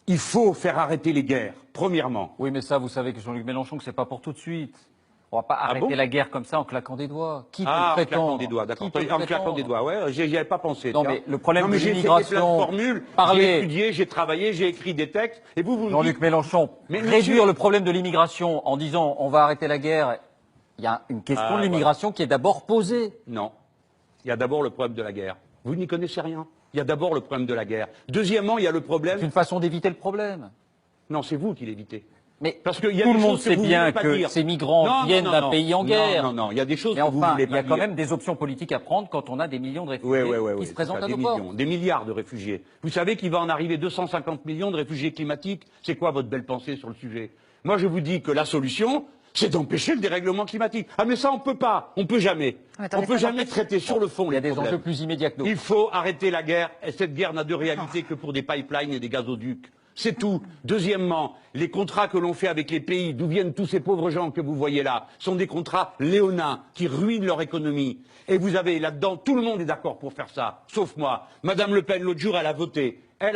Il faut faire arrêter les guerres, premièrement. Oui, mais ça, vous savez que Jean-Luc Mélenchon, que c'est pas pour tout de suite. On va pas arrêter bon la guerre comme ça en claquant des doigts. Qui peut le en prétendre? claquant des doigts, d'accord. Qui peut le En claquant des prétendre? doigts, ouais, j'y avais pas pensé. Non, tiens. mais le problème non, mais de j'ai essayé plein de l'immigration, formules, parler- j'ai étudié, j'ai travaillé, j'ai écrit des textes, et vous me Jean-Luc dites... Mélenchon, Mais réduire monsieur- le problème de l'immigration en disant on va arrêter la guerre, il y a une question de l'immigration qui est d'abord posée. Non. Il y a d'abord le problème de la guerre. Vous n'y connaissez rien. Il y a d'abord le problème de la guerre. Deuxièmement, il y a le problème... C'est une façon d'éviter le problème. Non, c'est vous qui l'évitez. Mais Parce qu'il y a tout des le monde choses que sait vous bien voulez pas que dire. ces migrants Non, viennent non, d'un non. pays en guerre. Non, non, non, il y a des choses Mais que vous enfin, voulez il pas y a dire. quand même des options politiques à prendre quand on a des millions de réfugiés qui se présentent à nos portes. Des milliards de réfugiés. Vous savez qu'il va en arriver 250 millions de réfugiés climatiques. C'est quoi votre belle pensée sur le sujet? Moi, je vous dis que la solution, c'est d'empêcher le dérèglement climatique. Ah, mais ça, on peut pas. On peut jamais. On peut jamais traiter sur le fond Il y a les des problèmes. enjeux plus immédiats que d'autres. Il faut arrêter la guerre, et cette guerre n'a de réalité que pour des pipelines et des gazoducs. C'est tout. Deuxièmement, les contrats que l'on fait avec les pays, d'où viennent tous ces pauvres gens que vous voyez là, sont des contrats léonins qui ruinent leur économie. Et vous avez là-dedans, tout le monde est d'accord pour faire ça, sauf moi. Madame Le Pen, l'autre jour, elle a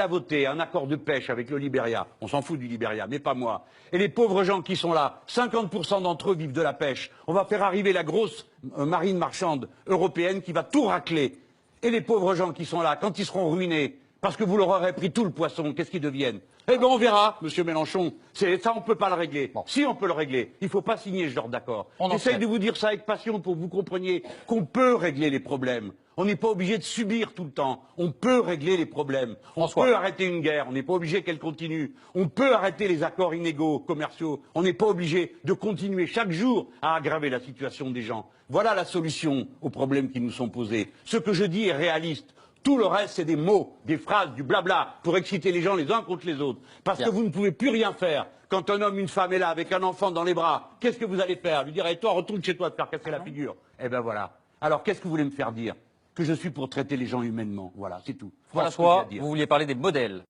voté un accord de pêche avec le Libéria. On s'en fout du Libéria, mais pas moi. Et les pauvres gens qui sont là, 50% d'entre eux vivent de la pêche. On va faire arriver la grosse marine marchande européenne qui va tout racler. Et les pauvres gens qui sont là, quand ils seront ruinés, parce que vous leur aurez pris tout le poisson, qu'est-ce qu'ils deviennent? Eh bien, on verra, monsieur Mélenchon. Ça, on ne peut pas le régler. Bon. Si, on peut le régler. Il ne faut pas signer ce genre d'accord. On en J'essaye fait. de vous dire ça avec passion pour que vous compreniez qu'on peut régler les problèmes. On n'est pas obligé de subir tout le temps. On peut régler les problèmes. On François. peut arrêter une guerre. On n'est pas obligé qu'elle continue. On peut arrêter les accords inégaux commerciaux. On n'est pas obligé de continuer chaque jour à aggraver la situation des gens. Voilà la solution aux problèmes qui nous sont posés. Ce que je dis est réaliste. Tout le reste, c'est des mots, des phrases, du blabla, pour exciter les gens les uns contre les autres. Parce Bien. que vous ne pouvez plus rien faire. Quand un homme, une femme est là, avec un enfant dans les bras, qu'est-ce que vous allez faire? Lui dire, et toi, retourne chez toi te faire casser la figure. Eh ben voilà. Alors, qu'est-ce que vous voulez me faire dire? Que je suis pour traiter les gens humainement. Voilà, c'est tout. Voilà ce que j'ai à François, dire. vous vouliez parler des modèles.